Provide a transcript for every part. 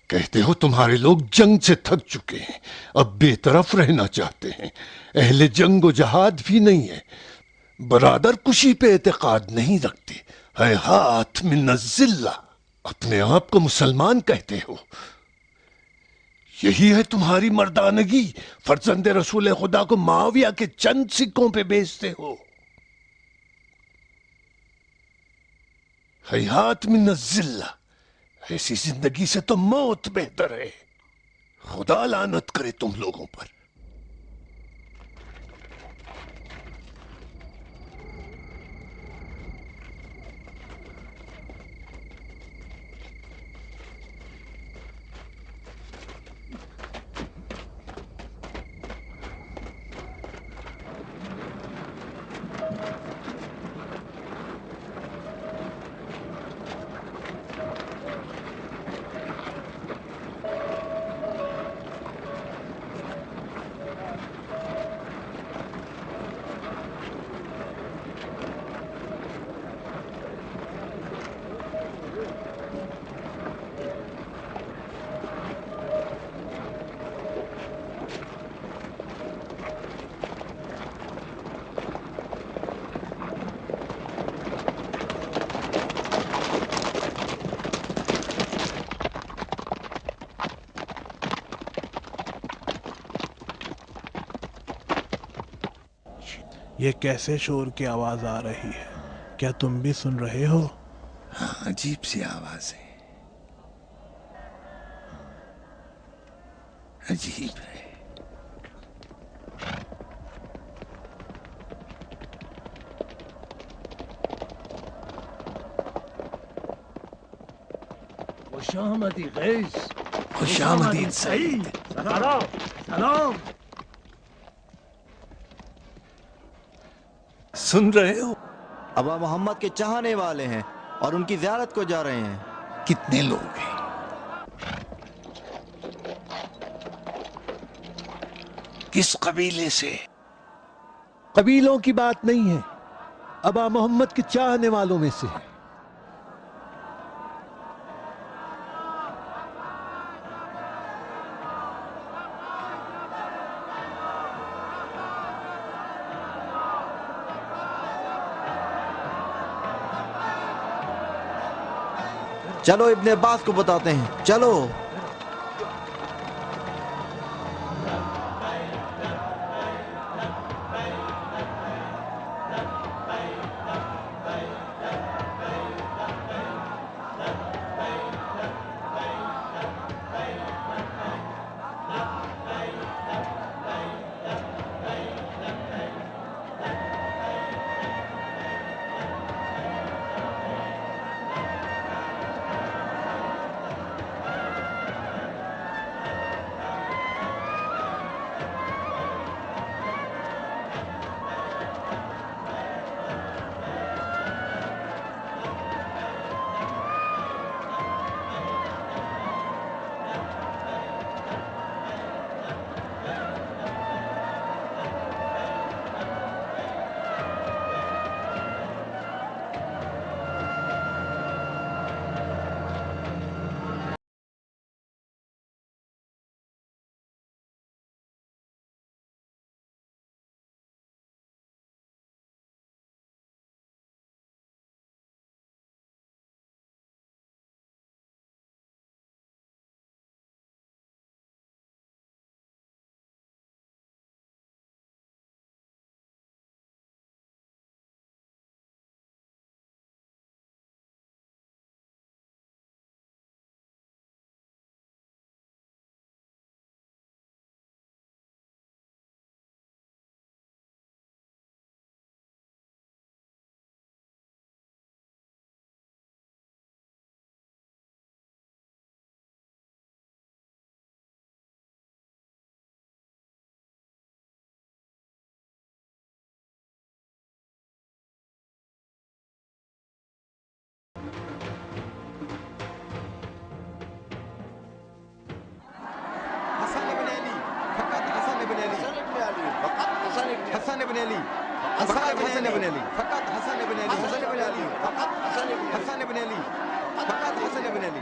کہتے ہو تمہارے لوگ جنگ سے تھک چکے ہیں، اب بے طرف رہنا چاہتے ہیں، اہل جنگ و جہاد بھی نہیں ہے، برادر کشی پہ اعتقاد نہیں رکھتے، ہیہات من الذلہ، اپنے آپ کو مسلمان کہتے ہو، یہی ہے تمہاری مردانگی، فرزند رسول خدا کو معاویہ کے چند سکوں پہ بیچتے ہو، ہیہات من الذلہ، ایسی زندگی سے تو موت بہتر ہے، خدا لعنت کرے تم لوگوں پر۔ یہ کیسے شور کی آواز آ رہی ہے؟ کیا تم بھی سن رہے ہو؟ ہاں، عجیب سی آواز ہے، عجیب ہے۔ خوش آمدی قیس، خوش آمدید سعید۔ سلام سلام۔ سن رہے ہو؟ ابا محمد کے چاہنے والے ہیں اور ان کی زیارت کو جا رہے ہیں۔ کتنے لوگ ہیں؟ کس قبیلے سے؟ قبیلوں کی بات نہیں ہے، ابا محمد کے چاہنے والوں میں سے ہے۔ چلو ابن عباس کو بتاتے ہیں، چلو۔ حسن بن علی، فقط حسن بن علی، فقط حسن بن علی، حسن بن علی، فقط حسن بن علی، فقط حسن بن علی،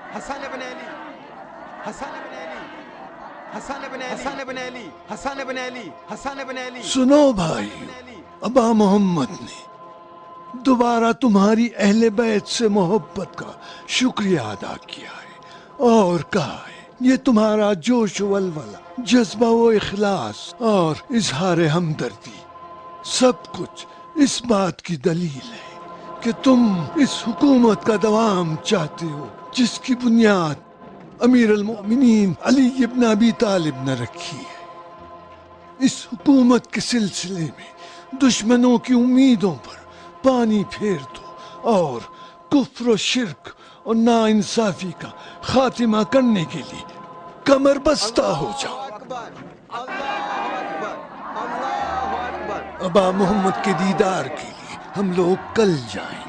حسن بن علی حسن بن علی حسن بن علی حسن بن علی حسن بن علی حسن بن علی سنو بھائی، ابا محمد نے دوبارہ تمہاری اہل بیت سے محبت کا شکریہ ادا کیا ہے اور کہا ہے یہ تمہارا جوش و ولولہ، جذبہ و اخلاص اور اظہار ہمدردی سب کچھ اس بات کی دلیل ہے کہ تم اس حکومت کا دوام چاہتے ہو جس کی بنیاد امیر المؤمنین علی ابن ابی طالب نے رکھی ہے۔ اس حکومت کے سلسلے میں دشمنوں کی امیدوں پر پانی پھیر دو اور کفر و شرک اور ناانصافی کا خاتمہ کرنے کے لیے کمر بستہ ہو جاؤ۔ اکبر اللہ اکبر اللہ اکبر۔ ابا محمد کے دیدار کے لیے ہم لوگ کل جائیں گے۔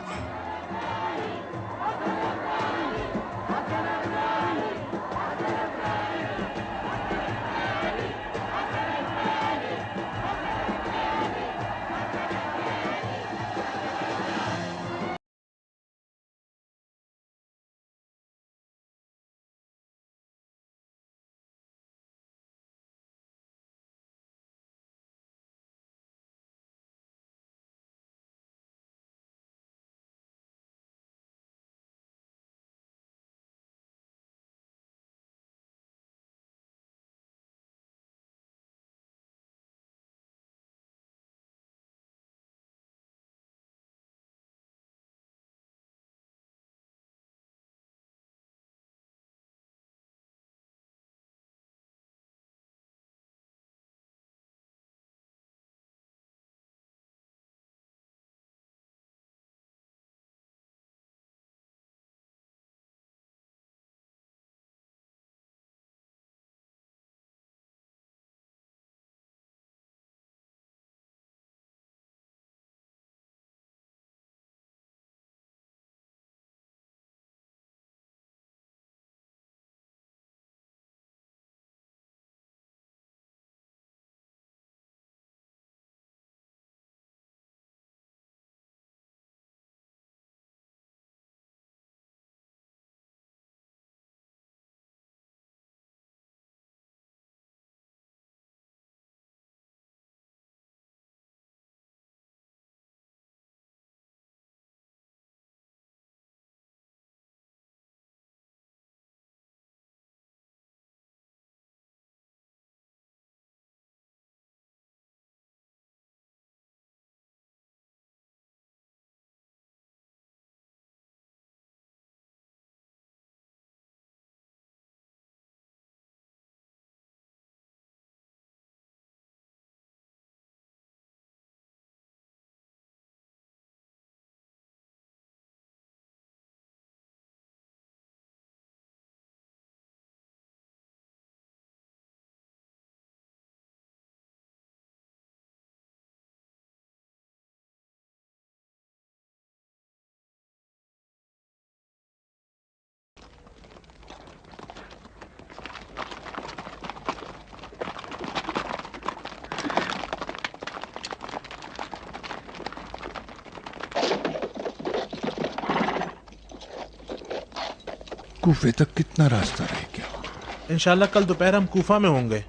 کوفے تک کتنا راستہ رہ گیا؟ انشاءاللہ کل دوپہر ہم کوفہ میں ہوں گے۔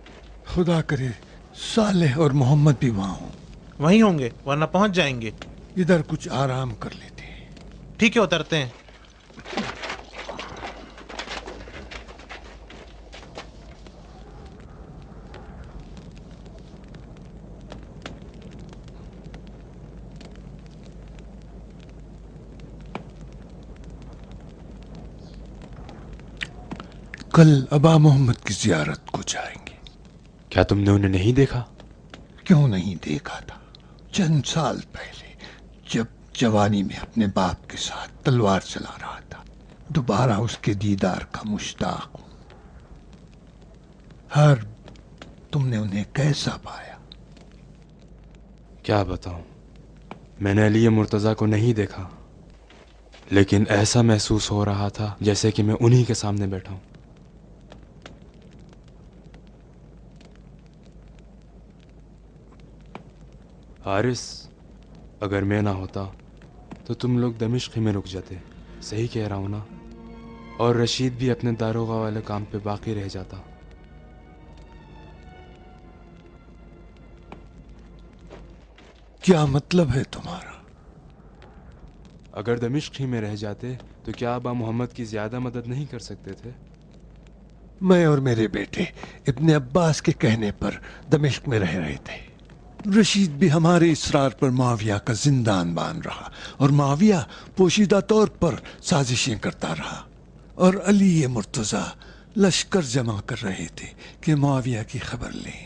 خدا کرے صالح اور محمد بھی وہاں ہوں۔ وہیں ہوں گے ورنہ پہنچ جائیں گے۔ ادھر کچھ آرام کر لیتے ہیں۔ ٹھیک ہے اترتے ہیں۔ کل ابا محمد کی زیارت کو جائیں گے۔ کیا تم نے انہیں نہیں دیکھا؟ کیوں نہیں دیکھا تھا؟ چند سال پہلے جب جوانی میں اپنے باپ کے ساتھ تلوار چلا رہا تھا، دوبارہ اس کے دیدار کا مشتاق ہوں۔ ہر تم نے انہیں کیسا پایا؟ کیا بتاؤں، میں نے علی مرتضیٰ کو نہیں دیکھا، لیکن ایسا محسوس ہو رہا تھا جیسے کہ میں انہی کے سامنے بیٹھا ہوں۔ حارث، اگر میں نہ ہوتا تو تم لوگ دمشق ہی میں رک جاتے۔ صحیح کہہ رہا ہوں نا؟ اور رشید بھی اپنے داروغہ والے کام پہ باقی رہ جاتا۔ کیا مطلب ہے تمہارا؟ اگر دمشق ہی میں رہ جاتے تو کیا ابا محمد کی زیادہ مدد نہیں کر سکتے تھے؟ میں اور میرے بیٹے ابن عباس کے کہنے پر دمشق میں رہ رہے تھے۔ رشید بھی ہمارے اصرار پر معاویہ کا زندان بان رہا، اور معاویہ پوشیدہ طور پر سازشیں کرتا رہا، اور علی مرتضیٰ لشکر جمع کر رہے تھے کہ معاویہ کی خبر لیں۔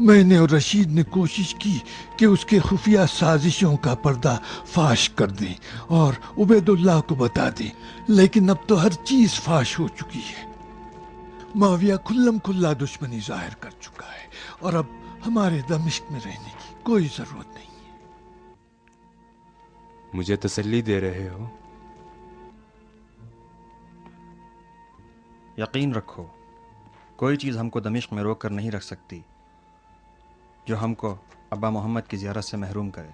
میں نے اور رشید نے کوشش کی کہ اس کے خفیہ سازشوں کا پردہ فاش کر دیں اور عبید اللہ کو بتا دیں، لیکن اب تو ہر چیز فاش ہو چکی ہے۔ معاویہ کھلم کھلا دشمنی ظاہر کر چکا ہے، اور اب ہمارے دمشق میں رہنے کی کوئی ضرورت نہیں ہے۔ مجھے تسلی دے رہے ہو؟ یقین رکھو، کوئی چیز ہم کو دمشق میں روک کر نہیں رکھ سکتی جو ہم کو ابا محمد کی زیارت سے محروم کرے۔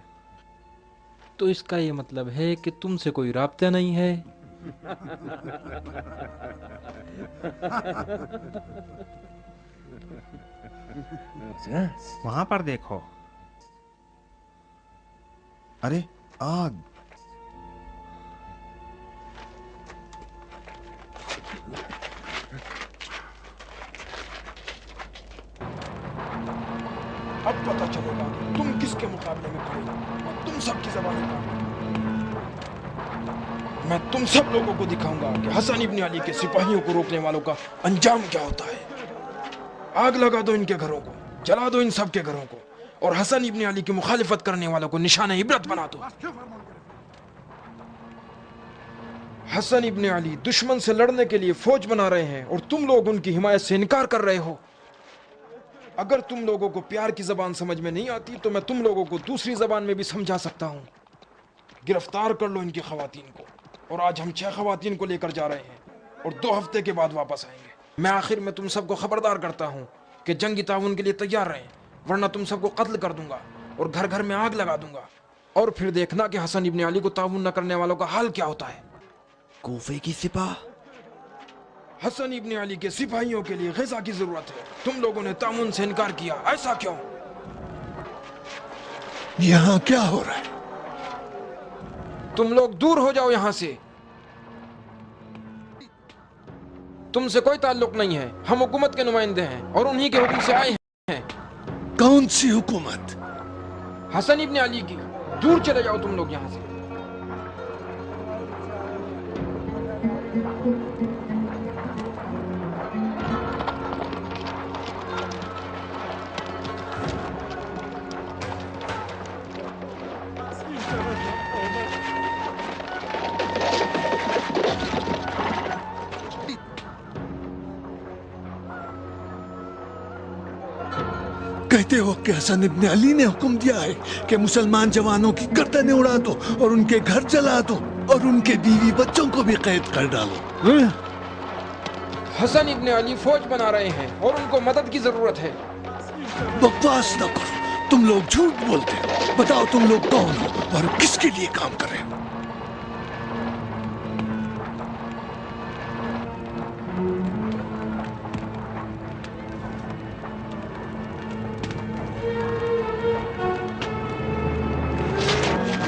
تو اس کا یہ مطلب ہے کہ تم سے کوئی رابطہ نہیں ہے؟ وہاں پر دیکھو، ارے آگ! اب پتہ چلے گا کہ تم کس کے مقابلے میں کھڑے ہو، اور تم سب کی زبانیں کاٹ دوں۔ میں تم سب لوگوں کو دکھاؤں گا کہ حسن ابن علی کے سپاہیوں کو روکنے والوں کا انجام کیا ہوتا ہے۔ آگ لگا دو ان کے گھروں کو، جلا دو ان سب کے گھروں کو، اور حسن ابن علی کی مخالفت کرنے والوں کو نشانہ عبرت بنا دو۔ حسن ابن علی دشمن سے لڑنے کے لیے فوج بنا رہے ہیں، اور تم لوگ ان کی حمایت سے انکار کر رہے ہو۔ اگر تم لوگوں کو پیار کی زبان سمجھ میں نہیں آتی تو میں تم لوگوں کو دوسری زبان میں بھی سمجھا سکتا ہوں۔ گرفتار کر لو ان کی خواتین کو، اور آج ہم 6 خواتین کو لے کر جا رہے ہیں، اور 2 ہفتے کے بعد واپس آئیں گے۔ میں آخر میں تم سب کو خبردار کرتا ہوں کہ جنگی تعاون کے لیے تیار رہیں، ورنہ تم سب کو قتل کر دوں گا اور گھر گھر میں آگ لگا دوں گا، اور پھر دیکھنا کہ حسن ابن علی کو تعاون نہ کرنے والوں کا حال کیا ہوتا ہے۔ کوفے کی سپاہ، حسن ابن علی کے سپاہیوں کے لیے غذا کی ضرورت ہے، تم لوگوں نے تعاون سے انکار کیا، ایسا کیوں؟ یہاں کیا ہو رہا ہے؟ تم لوگ دور ہو جاؤ یہاں سے، تم سے کوئی تعلق نہیں ہے۔ ہم حکومت کے نمائندے ہیں اور انہی کے حکم سے آئے ہیں۔ کون سی حکومت؟ حسن ابن علی کی۔ دور چلے جاؤ تم لوگ یہاں سے۔ کہتے ہو کہ حسن ابن علی نے حکم دیا ہے کہ مسلمان جوانوں کی گردنیں اڑا دو اور ان کے گھر جلا دو اور ان کے بیوی بچوں کو بھی قید کر ڈالو۔ حسن ابن علی فوج بنا رہے ہیں اور ان کو مدد کی ضرورت ہے۔ بکواس نہ کرو، تم لوگ جھوٹ بولتے ہو۔ بتاؤ تم لوگ کون ہو اور کس کے لیے کام کر رہے ہو؟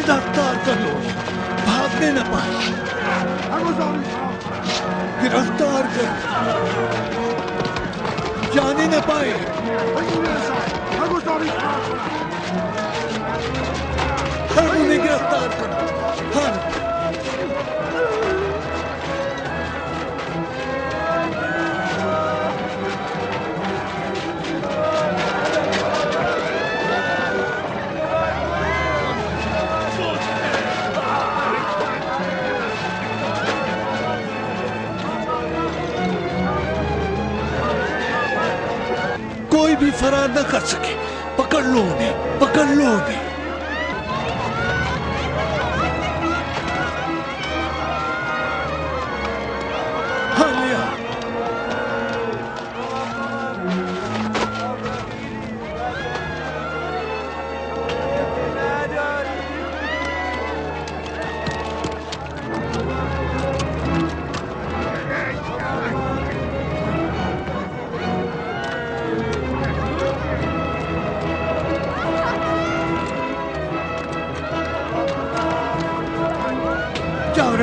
گرفتار کر لو، بھاگنے نہ پائے، گرفتار کر، جانے نہ پائے۔ ہر انہیں گرفتار کرو، ہر کوئی بھی فرار نہ کر سکے۔ پکڑ لو انہیں، پکڑ لو انہیں۔ ہاں لیا۔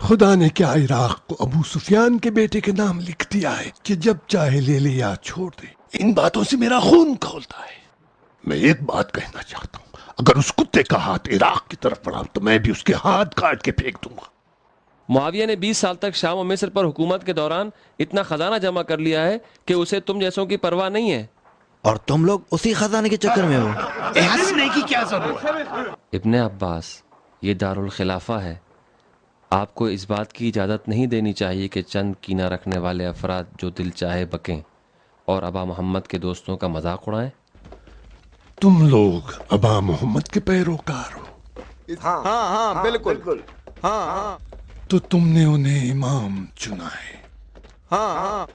خدا نے کیا عراق کو ابو سفیان کے بیٹے کے نام لکھ دیا ہے کہ جب چاہے لے لے یا چھوڑ دے؟ ان باتوں سے میرا خون کھولتا ہے۔ میں ایک بات کہنا چاہتا ہوں، اگر اس کتے کا ہاتھ عراق کی طرف بڑھا تو میں بھی اس کے ہاتھ کاٹ کے پھینک دوں گا۔ معاویہ نے 20 سال تک شام و مصر پر حکومت کے دوران اتنا خزانہ جمع کر لیا ہے کہ اسے تم جیسوں کی پرواہ نہیں ہے، اور تم لوگ اسی خزانے کے چکر میں ہو۔ ہنسنے کی کیا ضرورت ہے؟ ابن عباس، یہ دارالخلافہ ہے، آپ کو اس بات کی اجازت نہیں دینی چاہیے کہ چند کینہ رکھنے والے افراد جو دل چاہے بکیں اور ابا محمد کے دوستوں کا مذاق اڑائیں۔ تم لوگ ابا محمد کے پیروکار ہو؟ ہاں ہاں بالکل، ہاں ہاں تو تم نے انہیں امام چنا ہے؟ ہاں ہاں،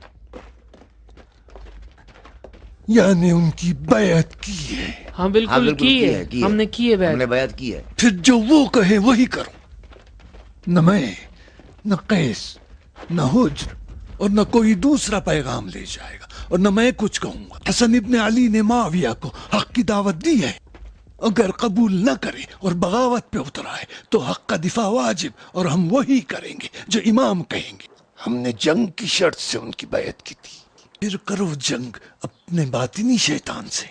یعنی ان کی بیعت کی ہے؟ ہاں بالکل کی ہے، ہم نے کی ہے ہم نے بیعت کی ہے۔ پھر جو وہ کہے وہی کرو۔ نہ میں، نہ قیس، نہ حجر اور نہ کوئی دوسرا پیغام لے جائے گا، اور نہ میں کچھ کہوں گا۔ حسن ابن علی نے معاویہ کو حق کی دعوت دی ہے، اگر قبول نہ کرے اور بغاوت پہ اتر آئے تو حق کا دفاع واجب، اور ہم وہی کریں گے جو امام کہیں گے۔ ہم نے جنگ کی شرط سے ان کی بیعت کی تھی، پھر کرو جنگ اپنے باطنی شیطان سے۔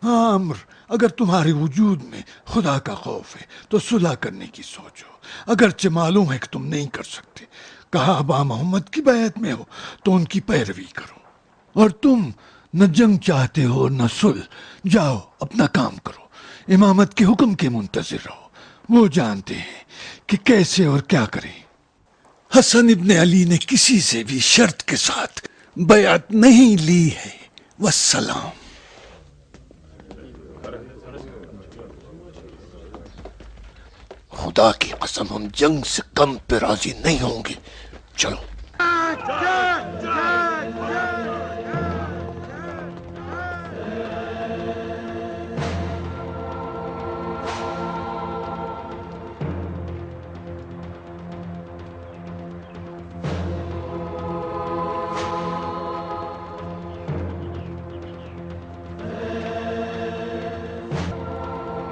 ہاں عمر، اگر تمہارے وجود میں خدا کا خوف ہے تو صلح کرنے کی سوچو، اگرچہ معلوم ہے کہ تم نہیں کر سکتے۔ کہا ابا محمد کی بیعت میں ہو تو ان کی پیروی کرو، اور تم نہ جنگ چاہتے ہو نہ صلح، جاؤ اپنا کام کرو، امامت کے حکم کے منتظر رہو، وہ جانتے ہیں کہ کیسے اور کیا کریں۔ حسن ابن علی نے کسی سے بھی شرط کے ساتھ بیعت نہیں لی ہے۔ والسلام۔ خدا کی قسم ہم جنگ سے کم پہ راضی نہیں ہوں گے۔ چلو۔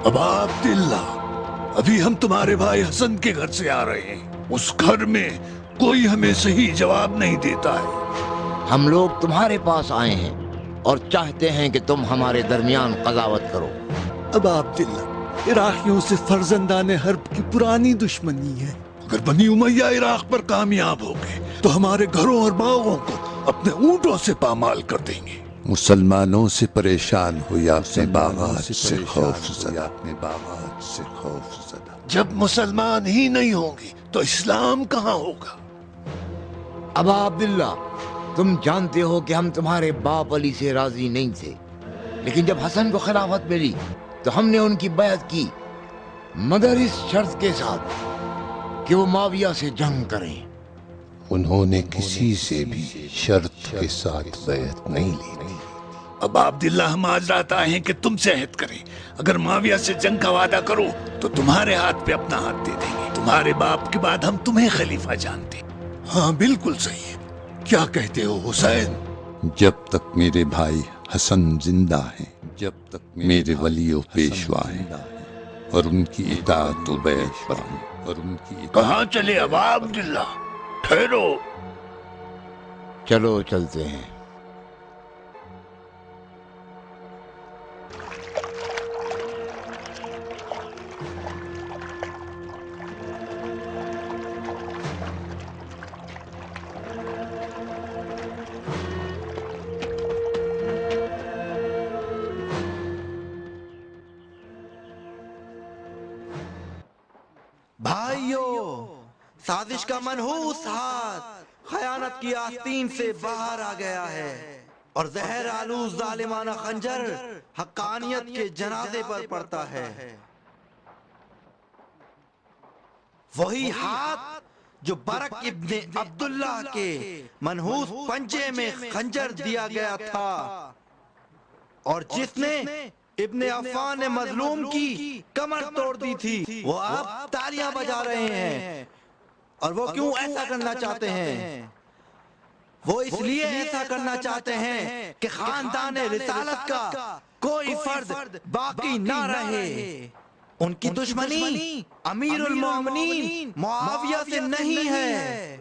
ابا عبداللہ، ابھی ہم تمہارے بھائی حسن کے گھر سے آ رہے ہیں، اس گھر میں کوئی ہمیں صحیح جواب نہیں دیتا ہے۔ ہم لوگ تمہارے پاس آئے ہیں اور چاہتے ہیں کہ تم ہمارے درمیان قضاوت کرو۔ ابا عبداللہ، عراقیوں سے فرزندان حرب کی پرانی دشمنی ہے، اگر بنی امیہ عراق پر کامیاب ہو گئے تو ہمارے گھروں اور باغوں کو اپنے اونٹوں سے پامال کر دیں گے۔ مسلمانوں سے پریشان ہو یا اپنے باغات سے خوف زدہ، جب مسلمان ہی نہیں ہوں گے تو اسلام کہاں ہوگا؟ ابا عبداللہ، تم جانتے ہو کہ ہم تمہارے باپ علی سے راضی نہیں تھے، لیکن جب حسن کو خلافت ملی تو ہم نے ان کی بیعت کی، مگر اس شرط کے ساتھ کہ وہ معاویہ سے جنگ کریں۔ انہوں نے کسی سے بھی شرط کے ساتھ بیعت نہیں لی تھی۔ ابا عبداللہ، ہم آج رات آئے ہیں کہ تم سے عہد کریں، اگر معاویہ سے جنگ کا وعدہ کرو تو تمہارے ہاتھ پہ اپنا ہاتھ دے دیں گے۔ تمہارے باپ کے بعد ہم تمہیں خلیفہ جانتے ہیں۔ ہاں بالکل صحیح ہے، کیا کہتے ہو حسین؟ جب تک میرے بھائی حسن زندہ ہیں، جب تک میرے ولی و پیشوا ہیں اور ان کی اطاعت و بیعت پر ہیں، اور ان کی کہاں چلے ابا عبداللہ؟ ٹھہرو۔ چلو چلتے ہیں۔ بھائیو، سازش کا منحوس ہاتھ خیانت کی آستین سے باہر آ گیا ہے، اور زہر آلود ظالمانہ خنجر حقانیت کے جنازے پر پڑتا ہے۔ وہی ہاتھ جو برق ابن عبداللہ کے منحوس پنجے میں خنجر دیا گیا تھا، اور جس نے ابن عفان مظلوم کی کمر توڑ دی تھی، وہ اب تالیاں بجا رہے ہیں۔ اور وہ کیوں ایسا کرنا چاہتے ہیں؟ وہ اس لیے ایسا کرنا چاہتے ہیں کہ خاندان رسالت کا کوئی فرد باقی نہ رہے۔ ان کی دشمنی امیر المومنین معاویہ سے نہیں ہے،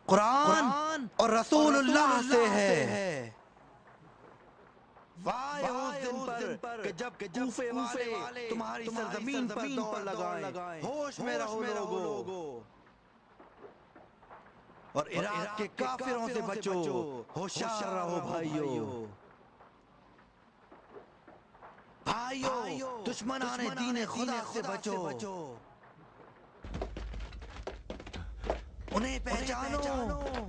قرآن اور رسول اللہ سے ہے۔ وائے اس دن پر کہ جب کوفے والے تمہاری سرزمین پر دوڑ لگائیں، ہوش میں رہو لوگو، اور عراق کے کافروں سے بچو، ہوشیار رہو بھائیو۔ بھائیو دشمنان دین خدا سے بچو، انہیں پہچانو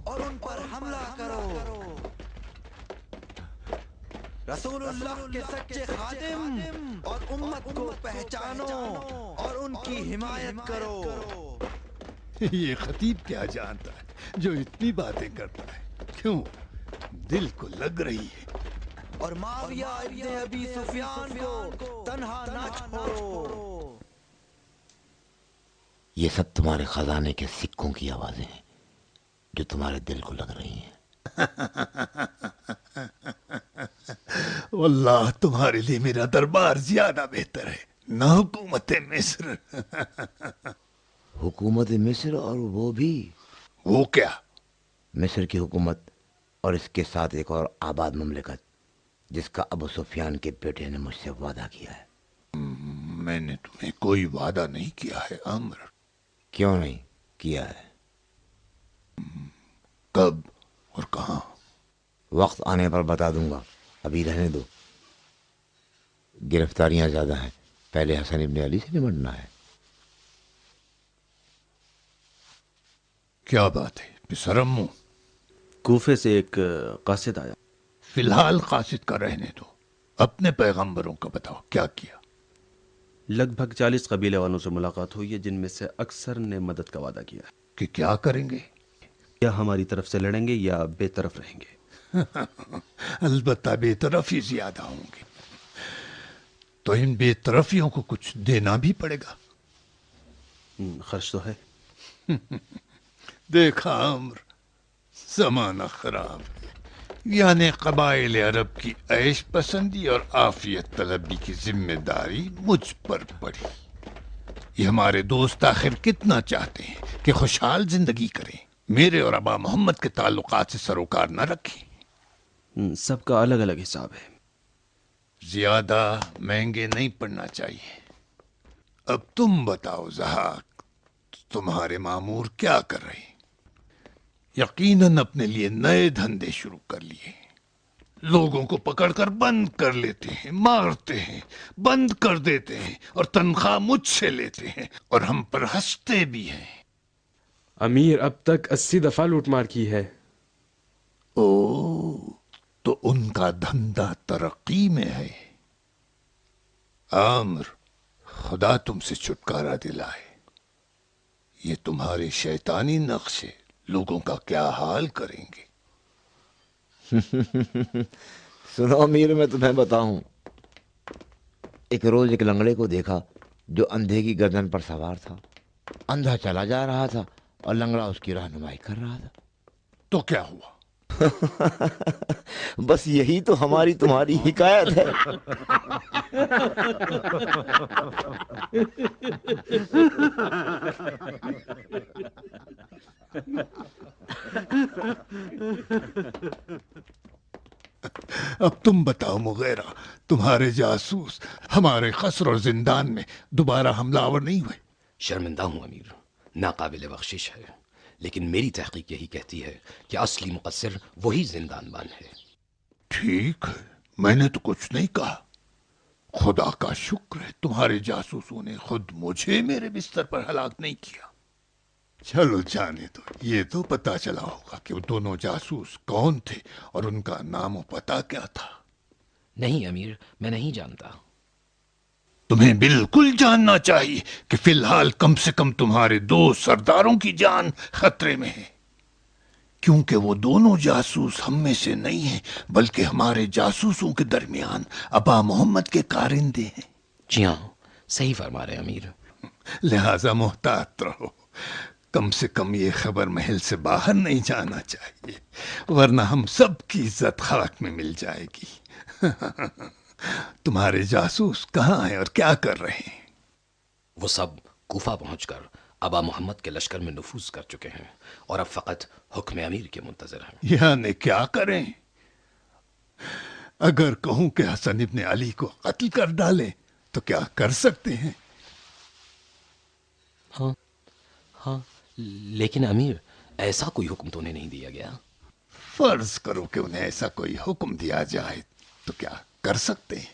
اور ان پر حملہ کرو۔ رسول اللہ کے سچے خادم اور امت کو پہچانو اور ان کی حمایت کرو۔ یہ خطیب کیا جانتا ہے جو اتنی باتیں کرتا ہے؟ کیوں؟ دل کو لگ رہی ہے۔ اور معاویہ ابن ابی سفیان کو تنہا نہ چھوڑو۔ یہ سب تمہارے خزانے کے سکوں کی آوازیں ہیں جو تمہارے دل کو لگ رہی ہیں۔ واللہ تمہارے لیے میرا دربار زیادہ بہتر ہے، نہ حکومت مصر۔ حکومت مصر؟ اور وہ بھی؟ وہ کیا؟ مصر کی حکومت اور اس کے ساتھ ایک اور آباد مملکت جس کا ابو سفیان کے بیٹے نے مجھ سے وعدہ کیا ہے۔ میں نے تمہیں کوئی وعدہ نہیں کیا ہے عمر۔ کیوں نہیں کیا ہے؟ کب اور کہاں؟ وقت آنے پر بتا دوں گا، ابھی رہنے دو۔ گرفتاریاں زیادہ ہیں، پہلے حسن ابن علی سے نمٹنا ہے۔ کیا بات ہے پسرمو؟ کوفے سے ایک قاصد آیا۔ فی الحال قاصد کا رہنے دو، اپنے پیغمبروں کا بتاؤ کیا کیا۔ لگ بھگ 40 قبیلے والوں سے ملاقات ہوئی ہے، جن میں سے اکثر نے مدد کا وعدہ کیا ہے۔ کہ کیا کریں گے؟ یا ہماری طرف سے لڑیں گے یا بے طرف رہیں گے۔ البتہ بے طرف ہی زیادہ ہوں گے، تو ان بے طرفیوں کو کچھ دینا بھی پڑے گا۔ خرچ تو ہے۔ دیکھا عمر، زمانہ خراب ہے، یعنی قبائل عرب کی عیش پسندی اور عافیت طلبی کی ذمہ داری مجھ پر پڑی۔ یہ ہمارے دوست آخر کتنا چاہتے ہیں کہ خوشحال زندگی کریں، میرے اور ابا محمد کے تعلقات سے سروکار نہ رکھیں۔ سب کا الگ الگ حساب ہے۔ زیادہ مہنگے نہیں پڑنا چاہیے۔ اب تم بتاؤ زہاک، تمہارے مامور کیا کر رہے ہیں؟ یقیناً اپنے لیے نئے دھندے شروع کر لیے، لوگوں کو پکڑ کر بند کر لیتے ہیں، مارتے ہیں، بند کر دیتے ہیں، اور تنخواہ مجھ سے لیتے ہیں، اور ہم پر ہنستے بھی ہیں۔ امیر اب تک 80 دفعہ لوٹ مار کی ہے۔ او، تو ان کا دھندا ترقی میں ہے۔ عامر، خدا تم سے چھٹکارا دلائے، یہ تمہارے شیطانی نقشے لوگوں کا کیا حال کریں گے۔ سنو امیر، میں تمہیں بتاؤں، ایک روز ایک لنگڑے کو دیکھا جو اندھے کی گردن پر سوار تھا۔ اندھا چلا جا رہا تھا اور لنگڑا اس کی رہنمائی کر رہا تھا۔ تو کیا ہوا؟ بس یہی تو ہماری تمہاری حکایت ہے۔ اب تم بتاؤ مغیرہ، تمہارے جاسوس ہمارے قصر اور زندان میں دوبارہ حملہ آور نہیں ہوئے؟ شرمندہ ہوں امیر، ناقابل بخشش ہے، لیکن میری تحقیق یہی کہتی ہے کہ اصلی مقصر وہی زندان بان ہے۔ ٹھیک ہے، میں نے تو کچھ نہیں کہا۔ خدا کا شکر ہے تمہارے جاسوسوں نے خود مجھے میرے بستر پر ہلاک نہیں کیا۔ چلو جانے دو، یہ تو پتا چلا ہوگا کہ وہ دونوں جاسوس کون تھے اور ان کا نام و پتہ کیا تھا۔ نہیں امیر، میں نہیں جانتا۔ تمہیں بالکل جاننا چاہیے کہ فی الحال کم سے کم تمہارے 2 سرداروں کی جان خطرے میں ہے، کیونکہ وہ دونوں جاسوس ہم میں سے نہیں ہیں بلکہ ہمارے جاسوسوں کے درمیان ابا محمد کے کارندے ہیں۔ جی ہاں، صحیح فرما رہے امیر۔ لہذا محتاط رہو، کم سے کم یہ خبر محل سے باہر نہیں جانا چاہیے، ورنہ ہم سب کی عزت خاک میں مل جائے گی۔ تمہارے جاسوس کہاں ہیں اور کیا کر رہے ہیں؟ وہ سب کوفہ پہنچ کر ابا محمد کے لشکر میں نفوذ کر چکے ہیں اور اب فقط حکم امیر کے منتظر ہیں۔ یعنی کیا کریں؟ اگر کہوں کہ حسن ابن علی کو قتل کر ڈالیں تو کیا کر سکتے ہیں؟ ہاں لیکن امیر ایسا کوئی حکم تو انہیں نہیں دیا گیا۔ فرض کرو کہ انہیں ایسا کوئی حکم دیا جائے تو کیا کر سکتے ہیں؟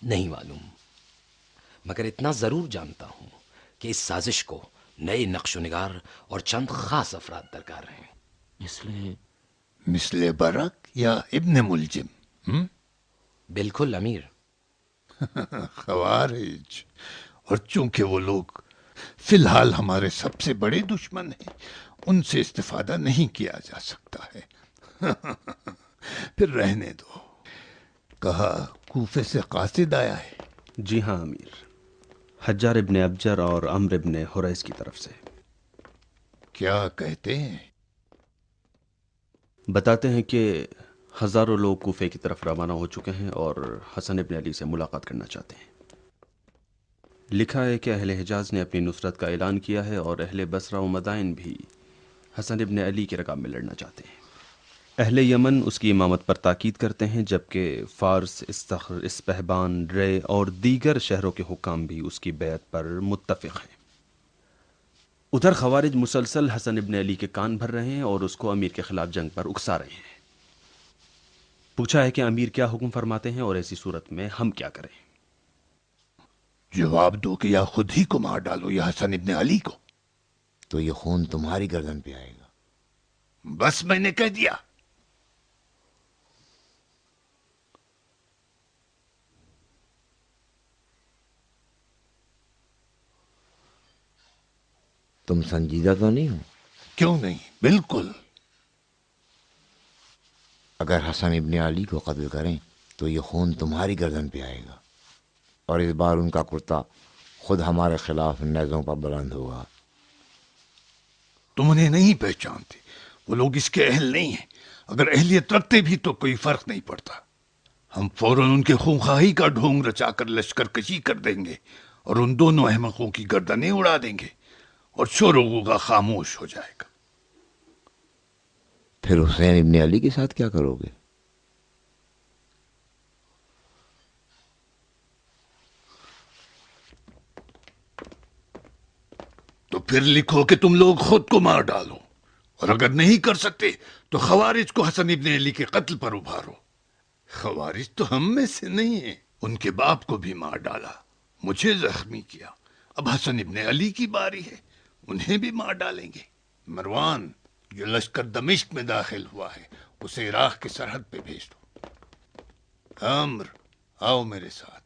نہیں معلوم، مگر اتنا ضرور جانتا ہوں کہ اس سازش کو نئے نقش و نگار اور چند خاص افراد درکار ہیں۔ مثل برق یا ابن ملجم؟ بالکل امیر۔ خوارج، اور چونکہ وہ لوگ فی الحال ہمارے سب سے بڑے دشمن ہیں، ان سے استفادہ نہیں کیا جا سکتا ہے۔ پھر رہنے دو۔ کہا کوفے سے قاصد آیا ہے؟ جی ہاں امیر، حجار ابن ابجر اور عمر ابن حریث کی طرف سے۔ کیا کہتے ہیں؟ بتاتے ہیں کہ ہزاروں لوگ کوفے کی طرف روانہ ہو چکے ہیں اور حسن ابن علی سے ملاقات کرنا چاہتے ہیں۔ لکھا ہے کہ اہل حجاز نے اپنی نصرت کا اعلان کیا ہے اور اہل بصرہ و مدائن بھی حسن ابن علی کے رکاب میں لڑنا چاہتے ہیں۔ اہل یمن اس کی امامت پر تاکید کرتے ہیں، جبکہ فارس، استخر، اسپہبان، رے اور دیگر شہروں کے حکام بھی اس کی بیعت پر متفق ہیں۔ ادھر خوارج مسلسل حسن ابن علی کے کان بھر رہے ہیں اور اس کو امیر کے خلاف جنگ پر اکسا رہے ہیں۔ پوچھا ہے کہ امیر کیا حکم فرماتے ہیں اور ایسی صورت میں ہم کیا کریں؟ جواب دو کہ یا خود ہی کو مار ڈالو یا حسن ابن علی کو۔ تو یہ خون تمہاری گردن پہ آئے گا۔ بس میں نے کہہ دیا۔ تم سنجیدہ تو نہیں ہو؟ کیوں نہیں، بالکل۔ اگر حسن ابن علی کو قتل کریں تو یہ خون تمہاری گردن پہ آئے گا، اور اس بار ان کا کرتا خود ہمارے خلاف نیزوں پر بلند ہوگا۔ تم انہیں نہیں پہچانتے، وہ لوگ اس کے اہل نہیں ہیں۔ اگر اہلیت رکھتے بھی تو کوئی فرق نہیں پڑتا۔ ہم فوراً ان کے خونخواہی کا ڈھونگ رچا کر لشکر کشی کر دیں گے اور ان دونوں احمقوں کی گردنیں اڑا دیں گے اور شور و غوغا خاموش ہو جائے گا۔ پھر حسین ابن علی کے ساتھ کیا کرو گے؟ تو پھر لکھو کہ تم لوگ خود کو مار ڈالو، اور اگر نہیں کر سکتے تو خوارج کو حسن ابن علی کے قتل پر ابھارو۔ خوارج تو ہم میں سے نہیں ہیں، ان کے باپ کو بھی مار ڈالا، مجھے زخمی کیا، اب حسن ابن علی کی باری ہے، انہیں بھی مار ڈالیں گے۔ مروان، جو لشکر دمشق میں داخل ہوا ہے اسے عراق کی سرحد پہ بھیج دو۔ عمر، آؤ میرے ساتھ۔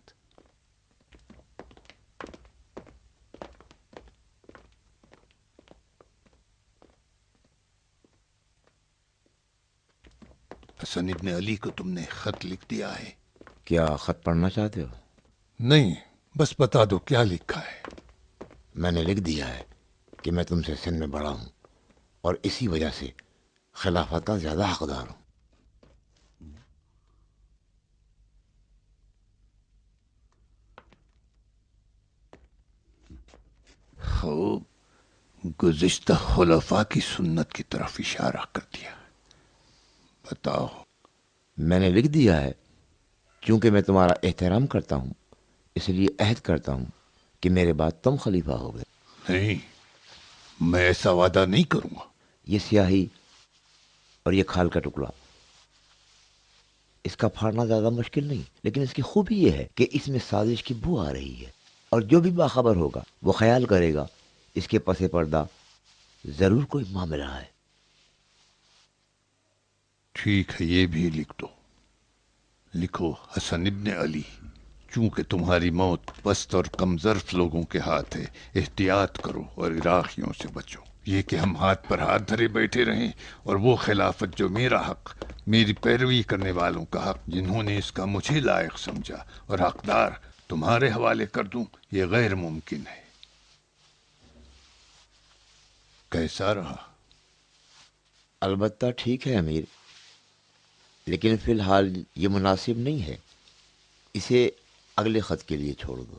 حسن ابن علی کو تم نے خط لکھ دیا ہے؟ کیا خط پڑھنا چاہتے ہو؟ نہیں، بس بتا دو کیا لکھا ہے۔ میں نے لکھ دیا ہے کہ میں تم سے سن میں بڑا ہوں اور اسی وجہ سے خلافت کا زیادہ حقدار ہوں۔ خوب، گزشتہ خلفاء کی سنت کی طرف اشارہ کر دیا۔ بتاؤ۔ میں نے لکھ دیا ہے چونکہ میں تمہارا احترام کرتا ہوں، اس لیے عہد کرتا ہوں کہ میرے بعد تم خلیفہ ہوگے۔ نہیں، میں ایسا وعدہ نہیں کروں گا۔ یہ سیاہی اور یہ کھال کا ٹکڑا، اس کا پھاڑنا زیادہ مشکل نہیں، لیکن اس کی خوبی یہ ہے کہ اس میں سازش کی بو آ رہی ہے، اور جو بھی باخبر ہوگا وہ خیال کرے گا اس کے پس پردہ ضرور کوئی معاملہ ہے۔ ٹھیک ہے، یہ بھی لکھ دو۔ لکھو حسن ابن علی، چونکہ تمہاری موت پست اور کم ظرف لوگوں کے ہاتھ ہے، احتیاط کرو اور عراقیوں سے بچو۔ یہ کہ ہم ہاتھ پر ہاتھ دھرے بیٹھے رہیں اور وہ خلافت جو میرا حق، میری پیروی کرنے والوں کا حق، جنہوں نے اس کا مجھے لائق سمجھا اور حقدار تمہارے حوالے کر دوں، یہ غیر ممکن ہے۔ کیسا رہا؟ البتہ ٹھیک ہے امیر، لیکن فی الحال یہ مناسب نہیں ہے، اسے اگلے خط کے لیے چھوڑ دو۔